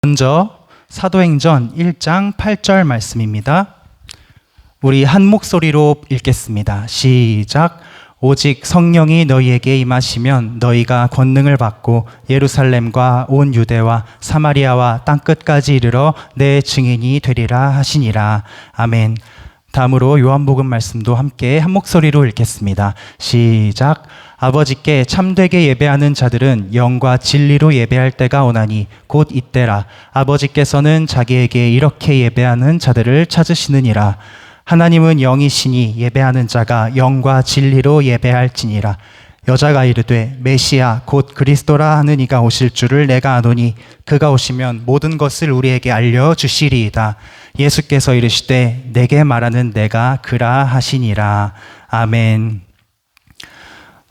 먼저 사도행전 1장 8절 말씀입니다. 우리 한 목소리로 읽겠습니다. 시작. 오직 성령이 너희에게 임하시면 너희가 권능을 받고 예루살렘과 온 유대와 사마리아와 땅끝까지 이르러 내 증인이 되리라 하시니라. 아멘. 다음으로 요한복음 말씀도 함께 한 목소리로 읽겠습니다. 시작. 아버지께 참되게 예배하는 자들은 영과 진리로 예배할 때가 오나니 곧 이때라. 아버지께서는 자기에게 이렇게 예배하는 자들을 찾으시느니라. 하나님은 영이시니 예배하는 자가 영과 진리로 예배할지니라. 여자가 이르되 메시아 곧 그리스도라 하는 이가 오실 줄을 내가 아노니 그가 오시면 모든 것을 우리에게 알려주시리이다. 예수께서 이르시되 내게 말하는 내가 그라 하시니라. 아멘.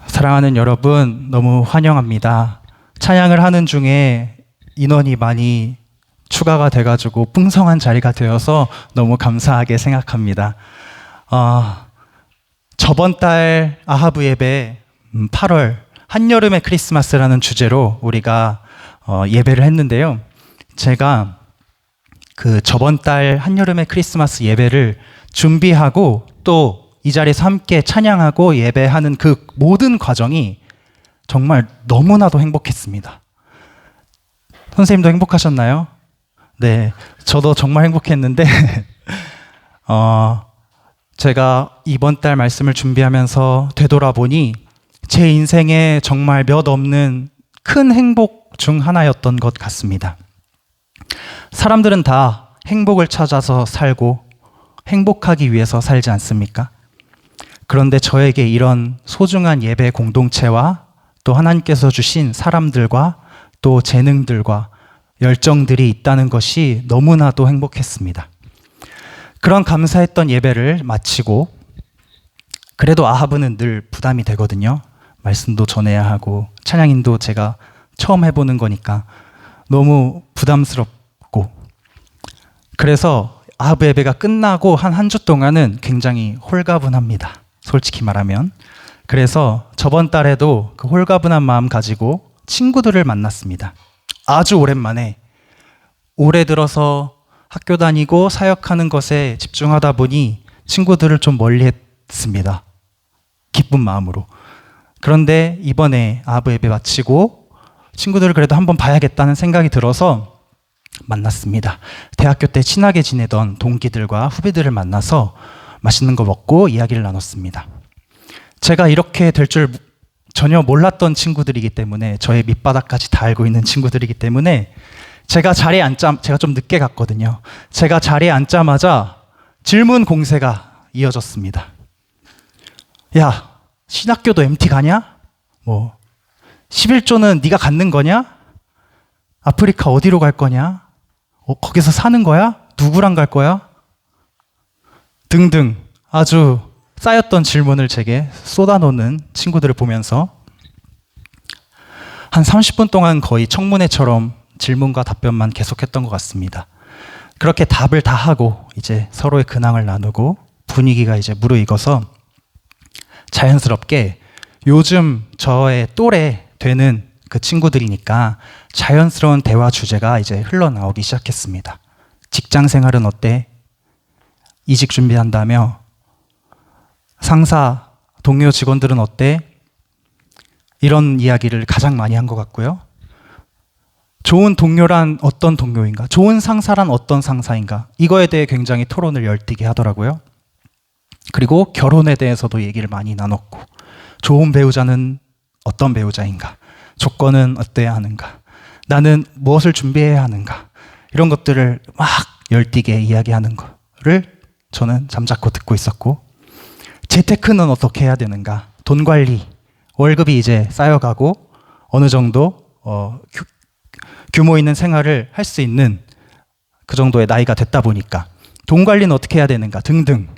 사랑하는 여러분, 너무 환영합니다. 찬양을 하는 중에 인원이 많이 추가가 돼가지고 풍성한 자리가 되어서 너무 감사하게 생각합니다. 저번 달 아하브 예배 8월 한여름의 크리스마스라는 주제로 우리가 예배를 했는데요. 제가 그 저번 달 한여름의 크리스마스 예배를 준비하고 또 이 자리에서 함께 찬양하고 예배하는 그 모든 과정이 정말 너무나도 행복했습니다. 선생님도 행복하셨나요? 네, 저도 정말 행복했는데 제가 이번 달 말씀을 준비하면서 되돌아보니 제 인생에 정말 몇 없는 큰 행복 중 하나였던 것 같습니다. 사람들은 다 행복을 찾아서 살고 행복하기 위해서 살지 않습니까? 그런데 저에게 이런 소중한 예배 공동체와 또 하나님께서 주신 사람들과 또 재능들과 열정들이 있다는 것이 너무나도 행복했습니다. 그런 감사했던 예배를 마치고 그래도 아하브는 늘 부담이 되거든요. 말씀도 전해야 하고 찬양인도 제가 처음 해보는 거니까 너무 부담스럽고 그래서 아하브 예배가 끝나고 한 주 동안은 굉장히 홀가분합니다. 솔직히 말하면. 그래서 저번 달에도 그 홀가분한 마음 가지고 친구들을 만났습니다. 아주 오랜만에. 올해 들어서 학교 다니고 사역하는 것에 집중하다 보니 친구들을 좀 멀리 했습니다. 기쁜 마음으로. 그런데 이번에 아하브 예배 마치고 친구들을 그래도 한번 봐야겠다는 생각이 들어서 만났습니다. 대학교 때 친하게 지내던 동기들과 후배들을 만나서 맛있는 거 먹고 이야기를 나눴습니다. 제가 이렇게 될 줄 전혀 몰랐던 친구들이기 때문에 저의 밑바닥까지 다 알고 있는 친구들이기 때문에 제가 좀 늦게 갔거든요. 제가 자리에 앉자마자 질문 공세가 이어졌습니다. 야, 신학교도 MT 가냐? 11조는 네가 갖는 거냐? 아프리카 어디로 갈 거냐? 거기서 사는 거야? 누구랑 갈 거야? 등등 아주 쌓였던 질문을 제게 쏟아놓는 친구들을 보면서 한 30분 동안 거의 청문회처럼 질문과 답변만 계속했던 것 같습니다. 그렇게 답을 다 하고 이제 서로의 근황을 나누고 분위기가 이제 무르익어서 자연스럽게 요즘 저의 또래 되는 그 친구들이니까 자연스러운 대화 주제가 이제 흘러나오기 시작했습니다. 직장 생활은 어때? 이직 준비한다며? 상사, 동료 직원들은 어때? 이런 이야기를 가장 많이 한 것 같고요. 좋은 동료란 어떤 동료인가? 좋은 상사란 어떤 상사인가? 이거에 대해 굉장히 토론을 열띠게 하더라고요. 그리고 결혼에 대해서도 얘기를 많이 나눴고 좋은 배우자는 어떤 배우자인가? 조건은 어때야 하는가? 나는 무엇을 준비해야 하는가? 이런 것들을 막 열띠게 이야기하는 거를 저는 잠자코 듣고 있었고 재테크는 어떻게 해야 되는가? 돈 관리, 월급이 이제 쌓여가고 어느 정도 규모 있는 생활을 할 수 있는 그 정도의 나이가 됐다 보니까 돈 관리는 어떻게 해야 되는가 등등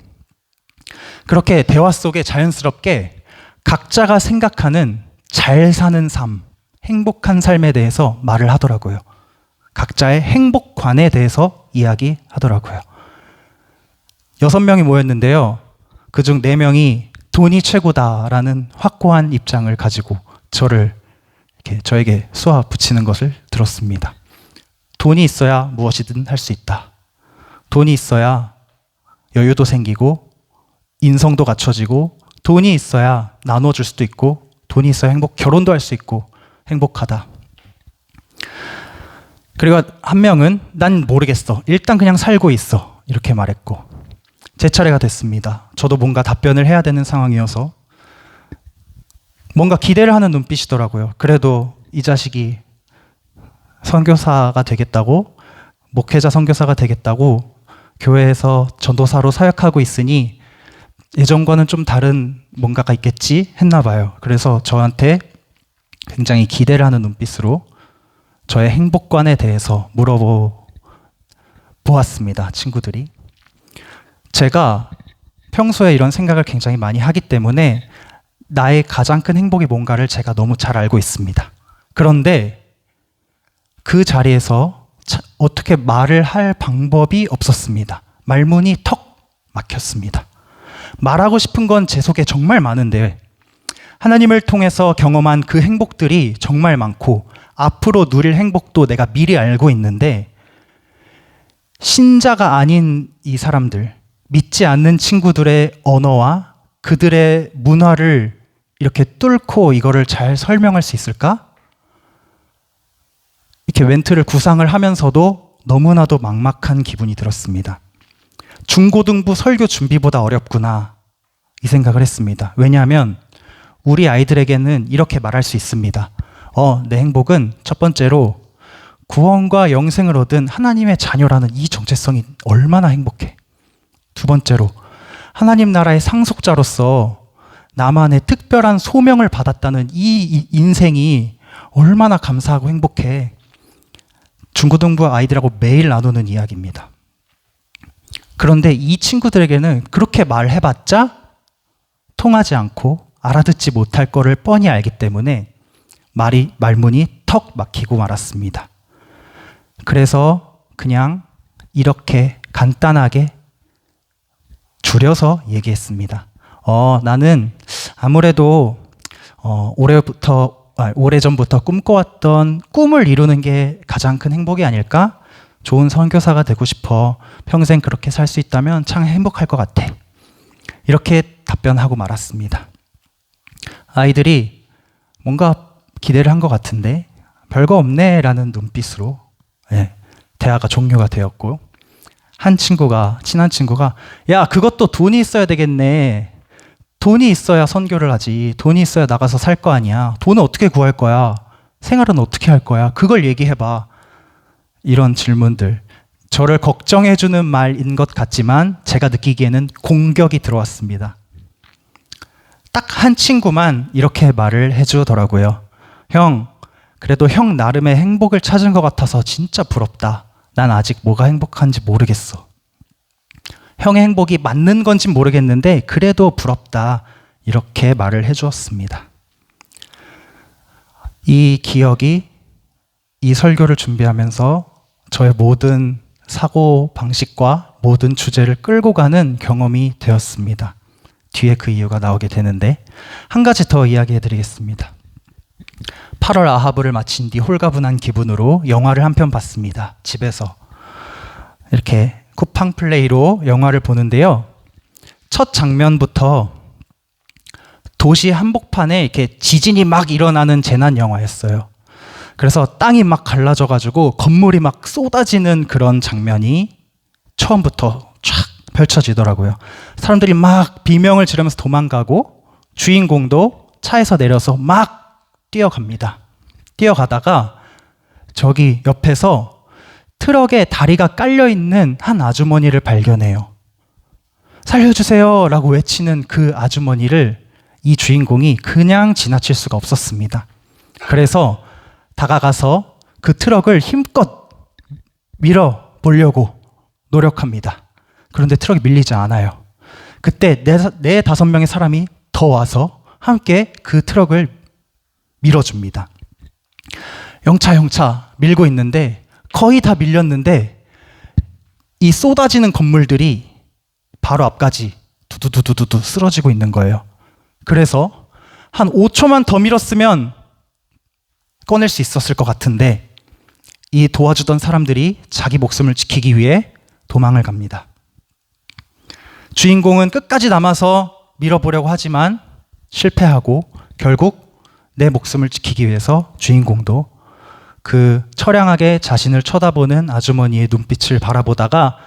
그렇게 대화 속에 자연스럽게 각자가 생각하는 잘 사는 삶, 행복한 삶에 대해서 말을 하더라고요. 각자의 행복관에 대해서 이야기하더라고요. 6명이 모였는데요. 그중 4명이 돈이 최고다라는 확고한 입장을 가지고 저에게 쏘아 붙이는 것을 들었습니다. 돈이 있어야 무엇이든 할 수 있다. 돈이 있어야 여유도 생기고 인성도 갖춰지고 돈이 있어야 나눠줄 수도 있고 돈이 있어야 결혼도 할 수 있고 행복하다. 그리고 한 명은 난 모르겠어. 일단 그냥 살고 있어. 이렇게 말했고 제 차례가 됐습니다. 저도 뭔가 답변을 해야 되는 상황이어서 뭔가 기대를 하는 눈빛이더라고요. 그래도 이 자식이 선교사가 되겠다고 목회자 선교사가 되겠다고 교회에서 전도사로 사역하고 있으니 예전과는 좀 다른 뭔가가 있겠지 했나 봐요. 그래서 저한테 굉장히 기대를 하는 눈빛으로 저의 행복관에 대해서 물어보았습니다. 친구들이. 제가 평소에 이런 생각을 굉장히 많이 하기 때문에 나의 가장 큰 행복이 뭔가를 제가 너무 잘 알고 있습니다. 그런데 그 자리에서 어떻게 말을 할 방법이 없었습니다. 말문이 턱 막혔습니다. 말하고 싶은 건 제 속에 정말 많은데 하나님을 통해서 경험한 그 행복들이 정말 많고 앞으로 누릴 행복도 내가 미리 알고 있는데 신자가 아닌 이 사람들, 믿지 않는 친구들의 언어와 그들의 문화를 이렇게 뚫고 이거를 잘 설명할 수 있을까? 이렇게 멘트를 구상을 하면서도 너무나도 막막한 기분이 들었습니다. 중고등부 설교 준비보다 어렵구나 이 생각을 했습니다. 왜냐하면 우리 아이들에게는 이렇게 말할 수 있습니다. 내 행복은 첫 번째로 구원과 영생을 얻은 하나님의 자녀라는 이 정체성이 얼마나 행복해. 두 번째로 하나님 나라의 상속자로서 나만의 특별한 소명을 받았다는 이 인생이 얼마나 감사하고 행복해. 중고등부 아이들하고 매일 나누는 이야기입니다. 그런데 이 친구들에게는 그렇게 말해봤자 통하지 않고 알아듣지 못할 거를 뻔히 알기 때문에 말문이 턱 막히고 말았습니다. 그래서 그냥 이렇게 간단하게 줄여서 얘기했습니다. 나는 아무래도 오래전부터 꿈꿔왔던 꿈을 이루는 게 가장 큰 행복이 아닐까? 좋은 선교사가 되고 싶어. 평생 그렇게 살 수 있다면 참 행복할 것 같아. 이렇게 답변하고 말았습니다. 아이들이 뭔가 기대를 한 것 같은데 별거 없네 라는 눈빛으로 대화가 종료가 되었고 친한 친구가 야 그것도 돈이 있어야 되겠네. 돈이 있어야 선교를 하지. 돈이 있어야 나가서 살 거 아니야. 돈은 어떻게 구할 거야? 생활은 어떻게 할 거야? 그걸 얘기해봐. 이런 질문들. 저를 걱정해주는 말인 것 같지만 제가 느끼기에는 공격이 들어왔습니다. 딱 한 친구만 이렇게 말을 해주더라고요. 형, 그래도 형 나름의 행복을 찾은 것 같아서 진짜 부럽다. 난 아직 뭐가 행복한지 모르겠어. 형의 행복이 맞는 건지 모르겠는데 그래도 부럽다. 이렇게 말을 해주었습니다. 이 기억이 이 설교를 준비하면서 저의 모든 사고 방식과 모든 주제를 끌고 가는 경험이 되었습니다. 뒤에 그 이유가 나오게 되는데 한 가지 더 이야기해 드리겠습니다. 8월 아하브를 마친 뒤 홀가분한 기분으로 영화를 한 편 봤습니다. 집에서 이렇게 쿠팡 플레이로 영화를 보는데요. 첫 장면부터 도시 한복판에 이렇게 지진이 막 일어나는 재난 영화였어요. 그래서 땅이 막 갈라져가지고 건물이 막 쏟아지는 그런 장면이 처음부터 쫙 펼쳐지더라고요. 사람들이 막 비명을 지르면서 도망가고 주인공도 차에서 내려서 막 뛰어갑니다. 뛰어가다가 저기 옆에서 트럭에 다리가 깔려있는 한 아주머니를 발견해요. 살려주세요 라고 외치는 그 아주머니를 이 주인공이 그냥 지나칠 수가 없었습니다. 그래서 다가가서 그 트럭을 힘껏 밀어보려고 노력합니다. 그런데 트럭이 밀리지 않아요. 그때 네 다섯 명의 사람이 더 와서 함께 그 트럭을 밀어줍니다. 영차 밀고 있는데 거의 다 밀렸는데 이 쏟아지는 건물들이 바로 앞까지 두두두두두 쓰러지고 있는 거예요. 그래서 한 5초만 더 밀었으면 꺼낼 수 있었을 것 같은데 이 도와주던 사람들이 자기 목숨을 지키기 위해 도망을 갑니다. 주인공은 끝까지 남아서 밀어보려고 하지만 실패하고 결국 내 목숨을 지키기 위해서 주인공도 그 처량하게 자신을 쳐다보는 아주머니의 눈빛을 바라보다가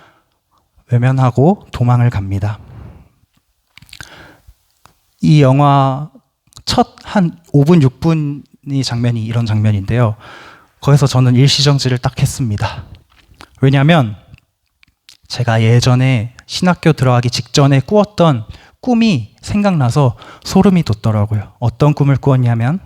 외면하고 도망을 갑니다. 이 영화 첫 한 5분, 6분의 장면이 이런 장면인데요. 거기서 저는 일시정지를 딱 했습니다. 왜냐하면 제가 예전에 신학교 들어가기 직전에 꾸었던 꿈이 생각나서 소름이 돋더라고요. 어떤 꿈을 꾸었냐면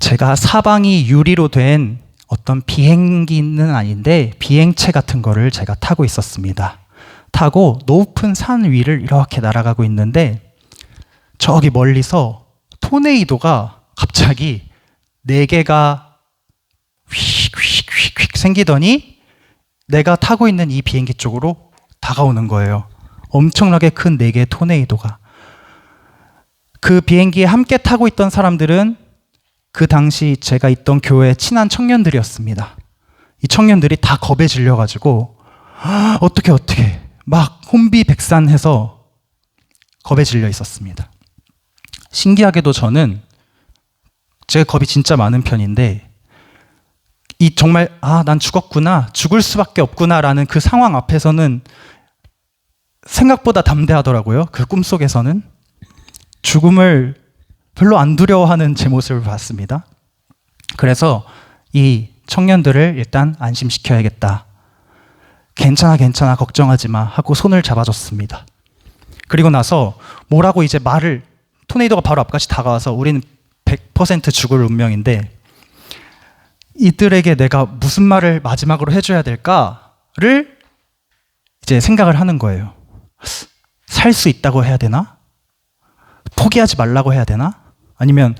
제가 사방이 유리로 된 어떤 비행기는 아닌데 비행체 같은 거를 제가 타고 있었습니다. 타고 높은 산 위를 이렇게 날아가고 있는데 저기 멀리서 토네이도가 갑자기 4개가 휙휙휙휙 생기더니 내가 타고 있는 이 비행기 쪽으로 다가오는 거예요. 엄청나게 큰 4개의 토네이도가. 그 비행기에 함께 타고 있던 사람들은 그 당시 제가 있던 교회 친한 청년들이었습니다. 이 청년들이 다 겁에 질려가지고 어떻게 막 혼비백산해서 겁에 질려 있었습니다. 신기하게도 저는 제가 겁이 진짜 많은 편인데 이 정말 난 죽었구나, 죽을 수밖에 없구나라는 그 상황 앞에서는 생각보다 담대하더라고요. 그 꿈속에서는 죽음을 별로 안 두려워하는 제 모습을 봤습니다. 그래서 이 청년들을 일단 안심시켜야겠다. 괜찮아 걱정하지 마 하고 손을 잡아줬습니다. 그리고 나서 뭐라고 이제 말을, 토네이도가 바로 앞까지 다가와서 우리는 100% 죽을 운명인데 이들에게 내가 무슨 말을 마지막으로 해줘야 될까를 이제 생각을 하는 거예요. 살 수 있다고 해야 되나? 포기하지 말라고 해야 되나? 아니면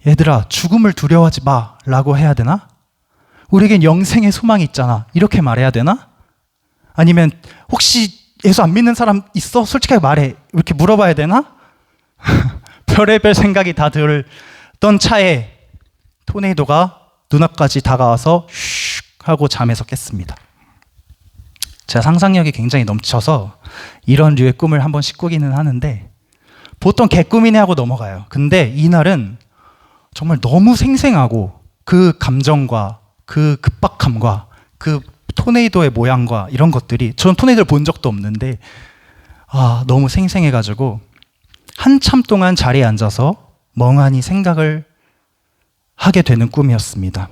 얘들아 죽음을 두려워하지 마라고 해야 되나? 우리에겐 영생의 소망이 있잖아 이렇게 말해야 되나? 아니면 혹시 예수 안 믿는 사람 있어? 솔직하게 말해 이렇게 물어봐야 되나? 별의별 생각이 다 들던 차에 토네이도가 눈앞까지 다가와서 슉 하고 잠에서 깼습니다. 제가 상상력이 굉장히 넘쳐서 이런 류의 꿈을 한 번씩 꾸기는 하는데 보통 개꿈이네 하고 넘어가요. 근데 이날은 정말 너무 생생하고 그 감정과 그 급박함과 그 토네이도의 모양과 이런 것들이, 저는 토네이도를 본 적도 없는데 너무 생생해가지고 한참 동안 자리에 앉아서 멍하니 생각을 하게 되는 꿈이었습니다.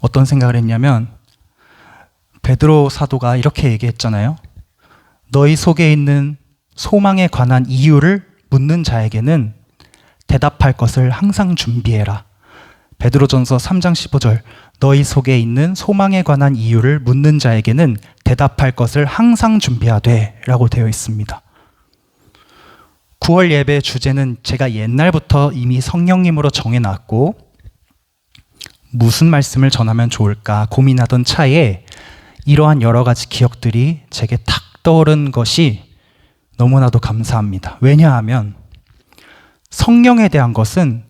어떤 생각을 했냐면 베드로 사도가 이렇게 얘기했잖아요. 너희 속에 있는 소망에 관한 이유를 묻는 자에게는 대답할 것을 항상 준비해라. 베드로전서 3장 15절 너희 속에 있는 소망에 관한 이유를 묻는 자에게는 대답할 것을 항상 준비하되 라고 되어 있습니다. 9월 예배 주제는 제가 옛날부터 이미 성령님으로 정해놨고 무슨 말씀을 전하면 좋을까 고민하던 차에 이러한 여러 가지 기억들이 제게 탁 떠오른 것이 너무나도 감사합니다. 왜냐하면 성령에 대한 것은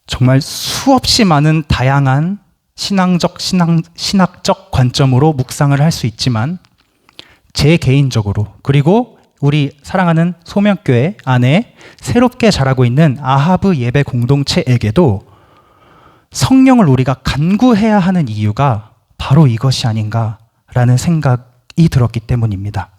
정말 수없이 많은 다양한 신학적 관점으로 묵상을 할 수 있지만 제 개인적으로 그리고 우리 사랑하는 소명교회 안에 새롭게 자라고 있는 아하브 예배 공동체에게도 성령을 우리가 간구해야 하는 이유가 바로 이것이 아닌가라는 생각이 들었기 때문입니다.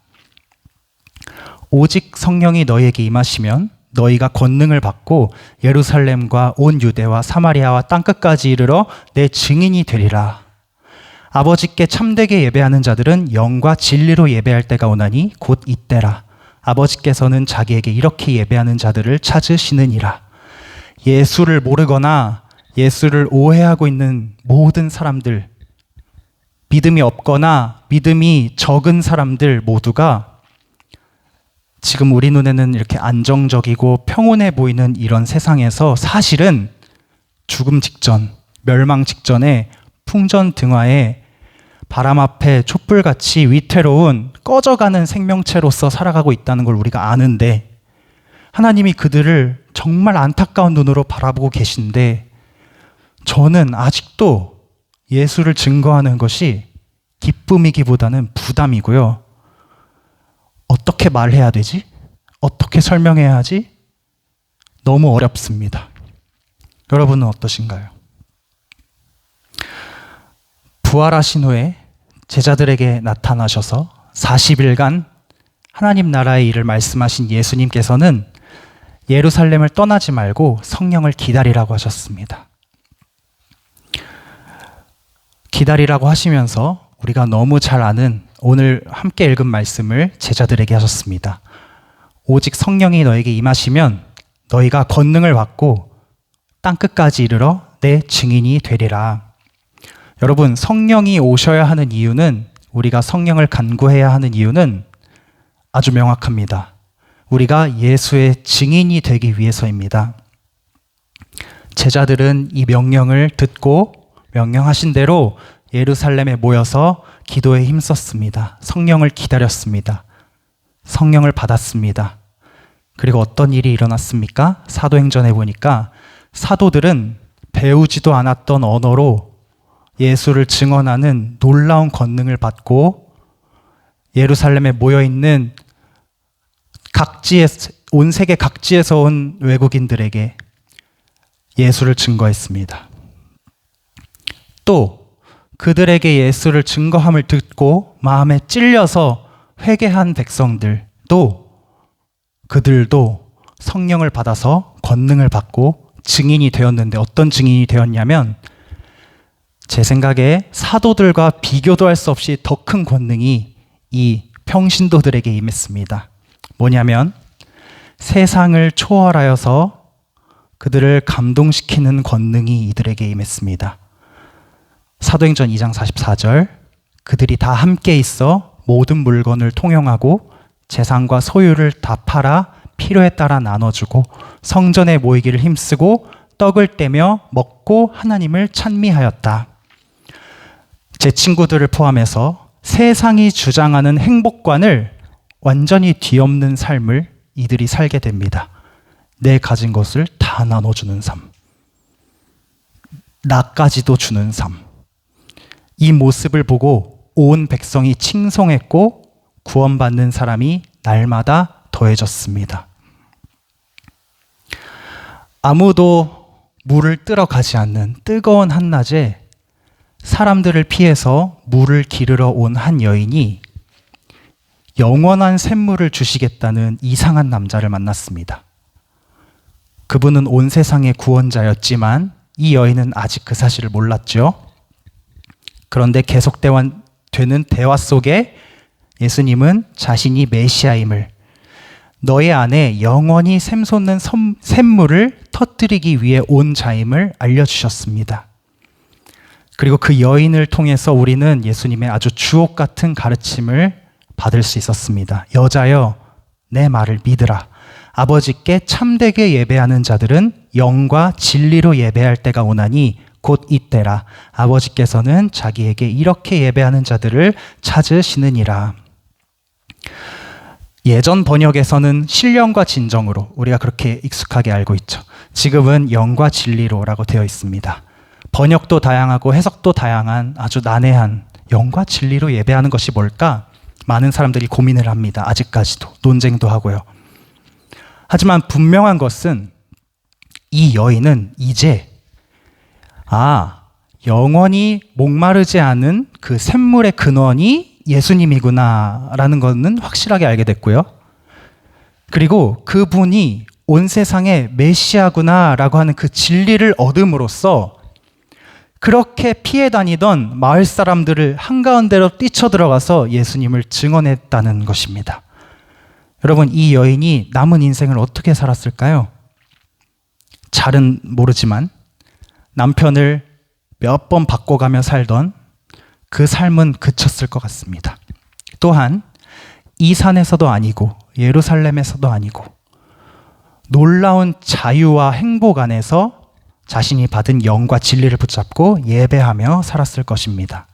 오직 성령이 너희에게 임하시면 너희가 권능을 받고 예루살렘과 온 유대와 사마리아와 땅끝까지 이르러 내 증인이 되리라. 아버지께 참되게 예배하는 자들은 영과 진리로 예배할 때가 오나니 곧 이때라. 아버지께서는 자기에게 이렇게 예배하는 자들을 찾으시느니라. 예수를 모르거나 예수를 오해하고 있는 모든 사람들, 믿음이 없거나 믿음이 적은 사람들 모두가 지금 우리 눈에는 이렇게 안정적이고 평온해 보이는 이런 세상에서 사실은 죽음 직전, 멸망 직전에 풍전등화에 바람 앞에 촛불같이 위태로운 꺼져가는 생명체로서 살아가고 있다는 걸 우리가 아는데 하나님이 그들을 정말 안타까운 눈으로 바라보고 계신데 저는 아직도 예수를 증거하는 것이 기쁨이기보다는 부담이고요. 어떻게 말해야 되지? 어떻게 설명해야 하지? 너무 어렵습니다. 여러분은 어떠신가요? 부활하신 후에 제자들에게 나타나셔서 40일간 하나님 나라의 일을 말씀하신 예수님께서는 예루살렘을 떠나지 말고 성령을 기다리라고 하셨습니다. 기다리라고 하시면서 우리가 너무 잘 아는 오늘 함께 읽은 말씀을 제자들에게 하셨습니다. 오직 성령이 너에게 임하시면 너희가 권능을 받고 땅끝까지 이르러 내 증인이 되리라. 여러분, 성령이 오셔야 하는 이유는, 우리가 성령을 간구해야 하는 이유는 아주 명확합니다. 우리가 예수의 증인이 되기 위해서입니다. 제자들은 이 명령을 듣고 명령하신 대로 예루살렘에 모여서 기도에 힘썼습니다. 성령을 기다렸습니다. 성령을 받았습니다. 그리고 어떤 일이 일어났습니까? 사도행전에 보니까 사도들은 배우지도 않았던 언어로 예수를 증언하는 놀라운 권능을 받고 예루살렘에 모여있는 온 세계 각지에서 온 외국인들에게 예수를 증거했습니다. 또 그들에게 예수를 증거함을 듣고 마음에 찔려서 회개한 백성들도, 그들도 성령을 받아서 권능을 받고 증인이 되었는데, 어떤 증인이 되었냐면, 제 생각에 사도들과 비교도 할 수 없이 더 큰 권능이 이 평신도들에게 임했습니다. 뭐냐면 세상을 초월하여서 그들을 감동시키는 권능이 이들에게 임했습니다. 사도행전 2장 44절, 그들이 다 함께 있어 모든 물건을 통용하고 재산과 소유를 다 팔아 필요에 따라 나눠주고 성전에 모이기를 힘쓰고 떡을 떼며 먹고 하나님을 찬미하였다. 제 친구들을 포함해서 세상이 주장하는 행복관을 완전히 뒤엎는 삶을 이들이 살게 됩니다. 내 가진 것을 다 나눠주는 삶, 나까지도 주는 삶. 이 모습을 보고 온 백성이 칭송했고 구원받는 사람이 날마다 더해졌습니다. 아무도 물을 뜨러 가지 않는 뜨거운 한낮에 사람들을 피해서 물을 기르러 온 한 여인이 영원한 샘물을 주시겠다는 이상한 남자를 만났습니다. 그분은 온 세상의 구원자였지만 이 여인은 아직 그 사실을 몰랐죠. 그런데 계속되는 대화 속에 예수님은 자신이 메시아임을, 너의 안에 영원히 샘솟는 샘물을 터뜨리기 위해 온 자임을 알려주셨습니다. 그리고 그 여인을 통해서 우리는 예수님의 아주 주옥 같은 가르침을 받을 수 있었습니다. 여자여, 내 말을 믿으라. 아버지께 참되게 예배하는 자들은 영과 진리로 예배할 때가 오나니 곧 이때라. 아버지께서는 자기에게 이렇게 예배하는 자들을 찾으시느니라. 예전 번역에서는 신령과 진정으로, 우리가 그렇게 익숙하게 알고 있죠. 지금은 영과 진리로라고 되어 있습니다. 번역도 다양하고 해석도 다양한 아주 난해한 영과 진리로 예배하는 것이 뭘까? 많은 사람들이 고민을 합니다. 아직까지도 논쟁도 하고요. 하지만 분명한 것은 이 여인은 이제 영원히 목마르지 않은 그 샘물의 근원이 예수님이구나 라는 것은 확실하게 알게 됐고요. 그리고 그분이 온 세상의 메시아구나 라고 하는 그 진리를 얻음으로써 그렇게 피해 다니던 마을 사람들을 한가운데로 뛰쳐들어가서 예수님을 증언했다는 것입니다. 여러분, 이 여인이 남은 인생을 어떻게 살았을까요? 잘은 모르지만 남편을 몇 번 바꿔가며 살던 그 삶은 그쳤을 것 같습니다. 또한 이 산에서도 아니고 예루살렘에서도 아니고 놀라운 자유와 행복 안에서 자신이 받은 영과 진리를 붙잡고 예배하며 살았을 것입니다.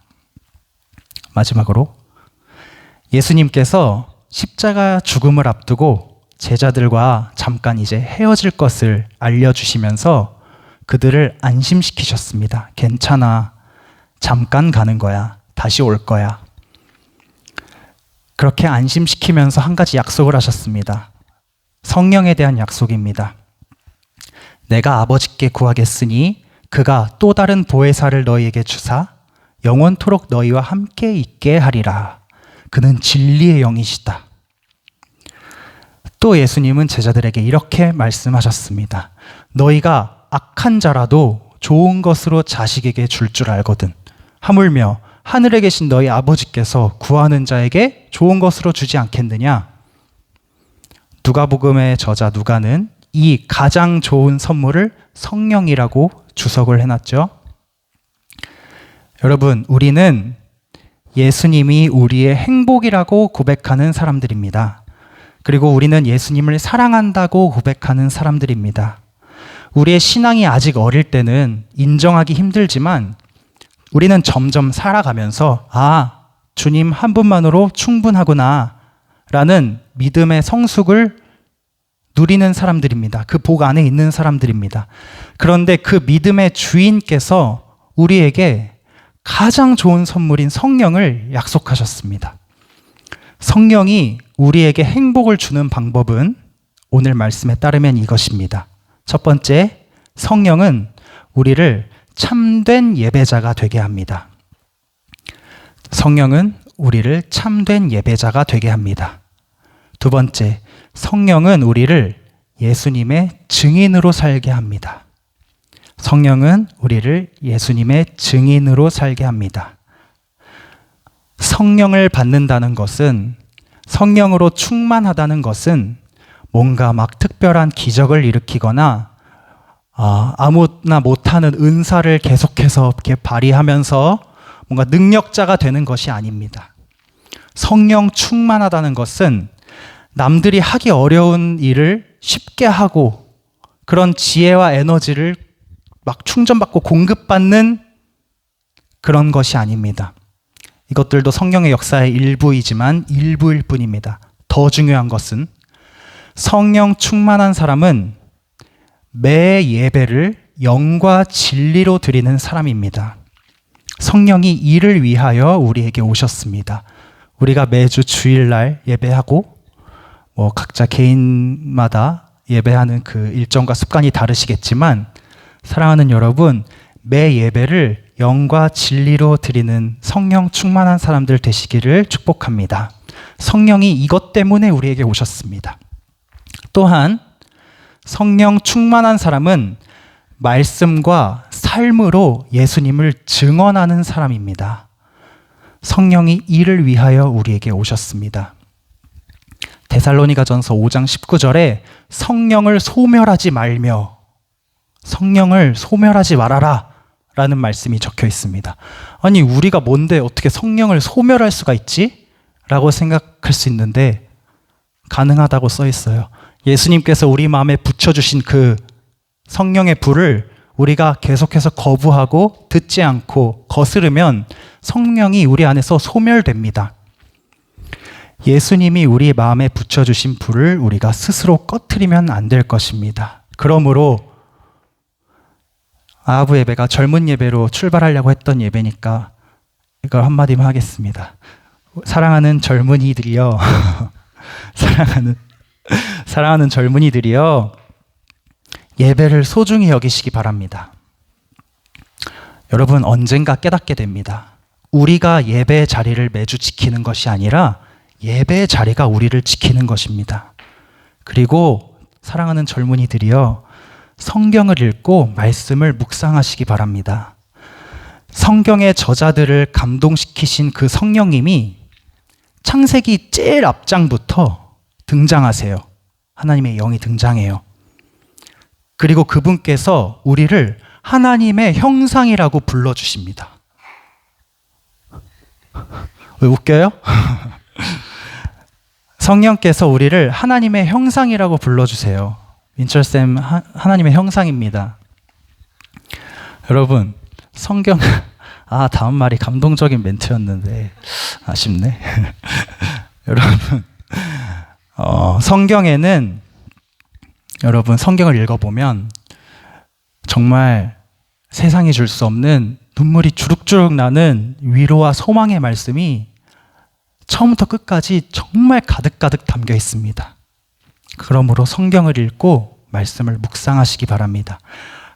마지막으로 예수님께서 십자가 죽음을 앞두고 제자들과 잠깐 이제 헤어질 것을 알려주시면서 그들을 안심시키셨습니다. 괜찮아. 잠깐 가는 거야. 다시 올 거야. 그렇게 안심시키면서 한 가지 약속을 하셨습니다. 성령에 대한 약속입니다. 내가 아버지께 구하겠으니 그가 또 다른 보혜사를 너희에게 주사 영원토록 너희와 함께 있게 하리라. 그는 진리의 영이시다. 또 예수님은 제자들에게 이렇게 말씀하셨습니다. 너희가 악한 자라도 좋은 것으로 자식에게 줄 줄 알거든. 하물며 하늘에 계신 너희 아버지께서 구하는 자에게 좋은 것으로 주지 않겠느냐? 누가복음의 저자 누가는 이 가장 좋은 선물을 성령이라고 주석을 해놨죠. 여러분, 우리는 예수님이 우리의 행복이라고 고백하는 사람들입니다. 그리고 우리는 예수님을 사랑한다고 고백하는 사람들입니다. 우리의 신앙이 아직 어릴 때는 인정하기 힘들지만 우리는 점점 살아가면서 주님 한 분만으로 충분하구나 라는 믿음의 성숙을 누리는 사람들입니다. 그 복 안에 있는 사람들입니다. 그런데 그 믿음의 주인께서 우리에게 가장 좋은 선물인 성령을 약속하셨습니다. 성령이 우리에게 행복을 주는 방법은 오늘 말씀에 따르면 이것입니다. 첫 번째, 성령은 우리를 참된 예배자가 되게 합니다. 성령은 우리를 참된 예배자가 되게 합니다. 두 번째, 성령은 우리를 예수님의 증인으로 살게 합니다. 성령은 우리를 예수님의 증인으로 살게 합니다. 성령을 받는다는 것은, 성령으로 충만하다는 것은 뭔가 막 특별한 기적을 일으키거나 아무나 못하는 은사를 계속해서 이렇게 발휘하면서 뭔가 능력자가 되는 것이 아닙니다. 성령 충만하다는 것은 남들이 하기 어려운 일을 쉽게 하고 그런 지혜와 에너지를 막 충전받고 공급받는 그런 것이 아닙니다. 이것들도 성령의 역사의 일부이지만 일부일 뿐입니다. 더 중요한 것은 성령 충만한 사람은 매 예배를 영과 진리로 드리는 사람입니다. 성령이 이를 위하여 우리에게 오셨습니다. 우리가 매주 주일날 예배하고 각자 개인마다 예배하는 그 일정과 습관이 다르시겠지만 사랑하는 여러분, 매 예배를 영과 진리로 드리는 성령 충만한 사람들 되시기를 축복합니다. 성령이 이것 때문에 우리에게 오셨습니다. 또한 성령 충만한 사람은 말씀과 삶으로 예수님을 증언하는 사람입니다. 성령이 이를 위하여 우리에게 오셨습니다. 데살로니가전서 5장 19절에 성령을 소멸하지 말며 성령을 소멸하지 말아라 라는 말씀이 적혀 있습니다. 아니, 우리가 뭔데 어떻게 성령을 소멸할 수가 있지? 라고 생각할 수 있는데 가능하다고 써 있어요. 예수님께서 우리 마음에 붙여주신 그 성령의 불을 우리가 계속해서 거부하고 듣지 않고 거스르면 성령이 우리 안에서 소멸됩니다. 예수님이 우리 마음에 붙여주신 불을 우리가 스스로 꺼트리면 안 될 것입니다. 그러므로 아부 예배가 젊은 예배로 출발하려고 했던 예배니까 이걸 한마디만 하겠습니다. 사랑하는 젊은이들이요. 사랑하는 젊은이들이요. 예배를 소중히 여기시기 바랍니다. 여러분, 언젠가 깨닫게 됩니다. 우리가 예배 자리를 매주 지키는 것이 아니라 예배 자리가 우리를 지키는 것입니다. 그리고 사랑하는 젊은이들이요. 성경을 읽고 말씀을 묵상하시기 바랍니다. 성경의 저자들을 감동시키신 그 성령님이 창세기 제일 앞장부터 등장하세요. 하나님의 영이 등장해요. 그리고 그분께서 우리를 하나님의 형상이라고 불러주십니다. 왜 웃겨요? 성령께서 우리를 하나님의 형상이라고 불러주세요. 민철쌤 하나님의 형상입니다. 여러분, 성경 다음 말이 감동적인 멘트였는데 아쉽네. 여러분, 성경에는 여러분 성경을 읽어보면 정말 세상이 줄 수 없는 눈물이 주룩주룩 나는 위로와 소망의 말씀이 처음부터 끝까지 정말 가득가득 담겨 있습니다. 그러므로 성경을 읽고 말씀을 묵상하시기 바랍니다.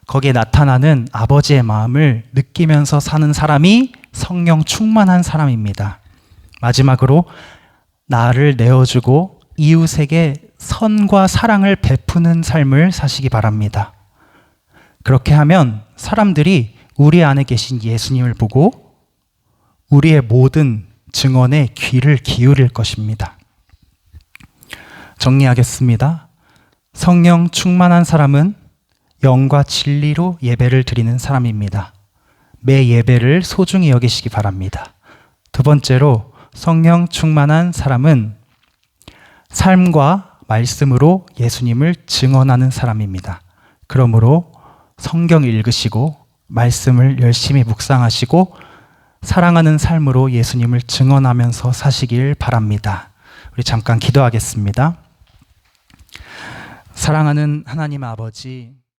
거기에 나타나는 아버지의 마음을 느끼면서 사는 사람이 성령 충만한 사람입니다. 마지막으로 나를 내어주고 이웃에게 선과 사랑을 베푸는 삶을 사시기 바랍니다. 그렇게 하면 사람들이 우리 안에 계신 예수님을 보고 우리의 모든 증언에 귀를 기울일 것입니다. 정리하겠습니다. 성령 충만한 사람은 영과 진리로 예배를 드리는 사람입니다. 매 예배를 소중히 여기시기 바랍니다. 두 번째로 성령 충만한 사람은 삶과 말씀으로 예수님을 증언하는 사람입니다. 그러므로 성경 읽으시고 말씀을 열심히 묵상하시고 사랑하는 삶으로 예수님을 증언하면서 사시길 바랍니다. 우리 잠깐 기도하겠습니다. 사랑하는 하나님 아버지,